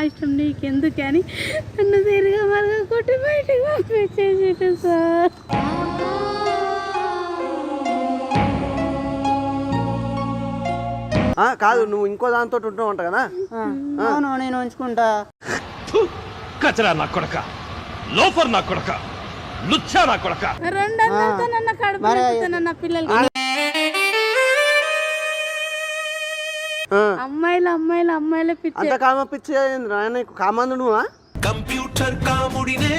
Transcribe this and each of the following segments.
ఇష్టం నీకెందుకు అని నన్ను తిరిగా మరగా కొట్టి బయటకు పంపించేసాడు సార్. కాదు నువ్వు ఇంకో దాంతో ఉంటావు అంట కదా. అవును నేను ఉంచుకుంటా. కచరా నా కొడక, లోఫర్ నా కొడక, లుచ్చా నా కొడక. 200తో నన్ను కడుపున పిల్లలు అమ్మాయిలు పిచ్చి. అంత కామ పిచ్చి కామందు నువ్వా? కంప్యూటర్ కాముడినే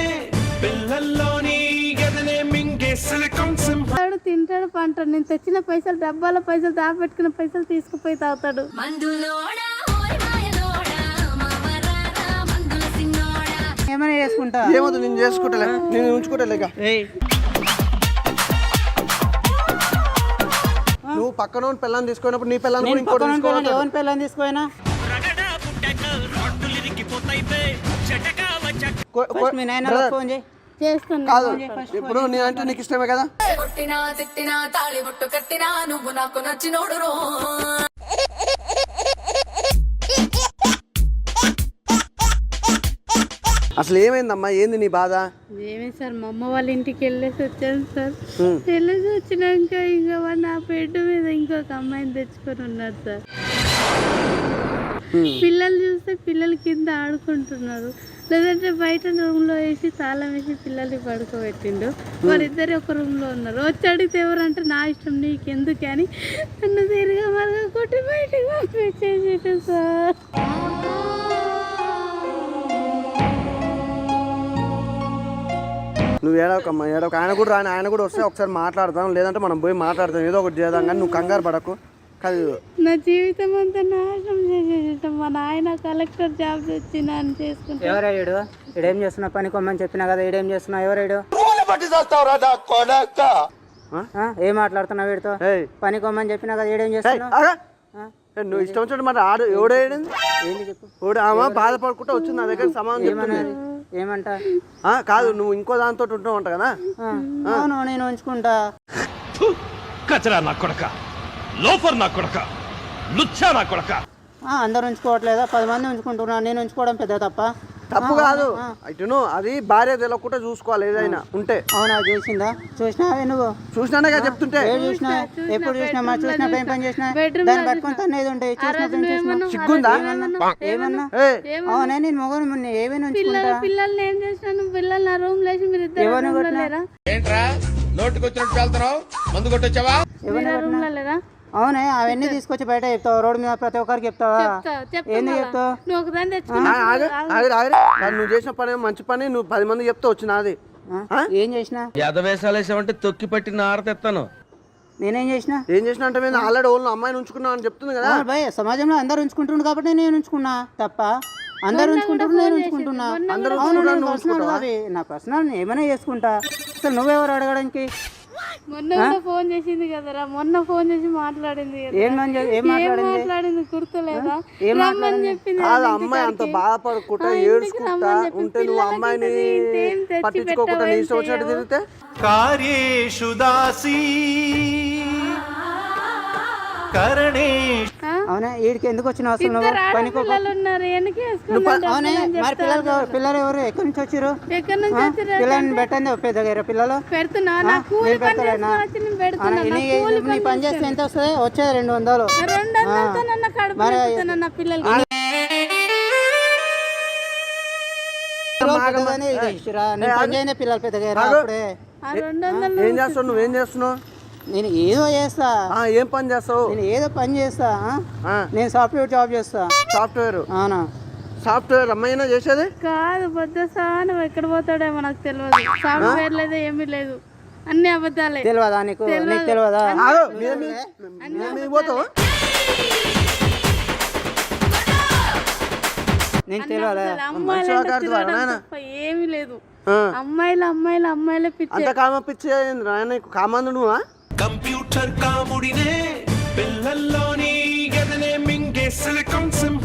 పిల్లల్లోని గదనే మింగేసిన కంసం. తింటాడు పంటాడు. నేను తెచ్చిన పైసలు డబ్బాల పైసలు దాపెట్టుకున్న పైసలు తీసుకుపోయి తాగుతాడు. ఏమైనా చేసుకుంటా. ఏమవుతుంది నేను చేసుకుంటలే, నేను ఉంచుకుంటలేక. నువ్వు పక్కన పిల్లని తీసుకున్నప్పుడు నీ పిల్లని ఎవరి పిల్లని తీసుకుపోయినా మీ నాయన ఫోన్ చేయి. కాదు ఇప్పుడు నేనంటే నీకు ఇష్టమే కదా. అసలు ఏమైందమ్మా, ఏంది నీ బాధ? ఏమైంది సార్, మా అమ్మ వాళ్ళ ఇంటికి వెళ్ళేసి వచ్చాను సార్. వెళ్ళేసి వచ్చినాక ఇంకా నా బెడ్ మీద ఇంకొక అమ్మాయిని తెచ్చుకొని ఉన్నాడు సార్. పిల్లలు చూస్తే పిల్లలు కింద ఆడుకుంటున్నారు, లేదంటే బయట రూమ్ లో వేసి తాళం వేసి పిల్లల్ని పడుకోబెట్టిండు. వాళ్ళిద్దరు ఒక రూమ్ లో ఉన్నారు. వచ్చి అడిగితే ఎవరంటే నా ఇష్టం నీకెందుకు అని నన్ను తిరిగా మరగా కొట్టి బయటకు పంపించేసాడు సార్. నువ్వు ఏడవకమ్మా, ఏడవక. ఆయన కూడా రాని, ఆయన కూడా వస్తే ఒకసారి మాట్లాడతాం, లేదంటే మనం పోయి మాట్లాడతాం, ఏదో ఒకటి చేద్దాం. కానీ నువ్వు కంగారు పడకు. కాదు నా జీవితం అంతా నాశనం చేసేసాం. మా నాయన కలెక్టర్ జాబ్ తెచ్చినా అని చేసుకుంటా. ఎవరాడు? ఇడేం చేస్తున్నా? పని కొమ్మని చెప్పినా కదా, ఇడేం చేస్తున్నా? ఎవరాడు? ఏం మాట్లాడుతున్నావు వీడితో? పని కొమ్మని చెప్పినా కదా, ఇడేం చేస్తున్నా? నువ్వు ఇష్టం వచ్చినట్టు మాట ఆడు. ఎవడేడింది ఏంటి చెప్పు. ఆమె బాధపడుకుంటా వచ్చింది నా దగ్గర సమాధానం చెప్తున్నది. ఏమంట? కాదు నువ్వు ఇంకో దాంతో ఉంటావు అంట కదా. అవును నేను ఉంచుకుంటా. కచరా నా కొడక, లోఫర్ నా కొడక, లుచ్చా నా కొడక. అందరు ఉంచుకోవట్లేదా? 10 మంది ఉంచుకుంటున్నా. నేను ఉంచుకోవడం పెద్ద తప్పు కాదు. ఇటును అది భార్య తెలకుండా చూసుకోవాలి ఏదైనా ఉంటే. అవునా? చూసిందా? చూసినావే నువ్వు? చూసినానే కదా చెప్తుంటే. చూసినా ఎప్పుడు చూసినా మా చూసినా ఏం పని చేసినా దాన్ని పట్టుకొని తనేది ఉంటాయి. సిగ్గుందా? ఏమన్నా? అవునా నేను మొగను ఏమైనా ఉంచుకుంటా. పిల్లల్ని ఏం చేసినా పిల్లలు నా రూమ్ లేచి మీరు ఇద్దరు. అవునే అవన్నీ తీసుకొచ్చి బయట చెప్తావు, రోడ్డు మీద ప్రతి ఒక్కరికి చెప్తావా? ఎందుకు చెప్తావు? నువ్వు చేసిన పని మంచి పని, నువ్వు 10 మంది చెప్తా వచ్చి నాది. ఏం చేసినా? యాదవేశాలేసావంటే తొక్కి పట్టి నారతెత్తాను. నేనేం చేసినా? ఏం చేసిన అంటే నేను ఆల్రెడీ ఓళ్ళు అమ్మాయిని ఉంచుకున్నావు అని చెప్తుంది కదా. భయ్ సమాజంలో అందరు ఉంచుకుంటున్నారు కాబట్టి నేను ఉంచుకున్నా తప్ప. అందరు ఉంచుకుంటారు, నేను ఉంచుకుంటున్నా. నా పర్సనల్ ఏమైనా చేసుకుంటా. అసలు నువ్వెవరు అడగడానికి? మొన్న ఫోన్ చేసింది కదరా, మొన్న ఫోన్ చేసి మాట్లాడింది. ఏం మాట్లాడింది గుర్తులేదా? రమ్మని చెప్పింది. అమ్మాయి అంత బాధపడుకుంటా ఏడ్చుకుంటా ఉంటే నువ్వు అమ్మాయిని పట్టించుకోకుండా నీ ఇష్టం వచ్చినట్టు తిరిగితే. కార్యేషు దాసీ కరణే. అవునా? వీడికి ఎందుకు వచ్చిన అవసరం? మరి పిల్లలు ఎవరు? ఎక్కడి నుంచి వచ్చారు? పిల్లల్ని పెట్టండి పెద్దగారు. పిల్లలు నీ పని చేస్తే ఎంత వస్తుంది? వచ్చేది 200. మరి పని చేయని పిల్లలు పెద్దగారు. అప్పుడే ఏం చేస్తావు? నువ్వేం చేస్తున్నావు? నేను ఏదో చేస్తా. ఏం పని చేస్తావు? నేను ఏదో పని చేస్తా. నేను సాఫ్ట్వేర్ జాబ్ చేస్తా. సాఫ్ట్వేర్? అవునా? సాఫ్ట్వేర్ అమ్మాయినా చేసేది కాదు. బొద్దసా నువ్వు ఎక్కడ పోతాడేమో నాకు తెలియదు. సాఫ్ట్వేర్ లేదు, ఏమీ లేదు, అన్ని అబద్ధాలే. తెలియదా నీకు? నీకు తెలియదా? నేను తెలియదా? ఏమీ లేదు. అమ్మాయిలు పిచ్చి. అంత కామ పిచ్చి కామందు నువ్వా? కంప్యూటర్ కాముడినే పిల్లల్లోని గదనే మింగేసిన కంసం.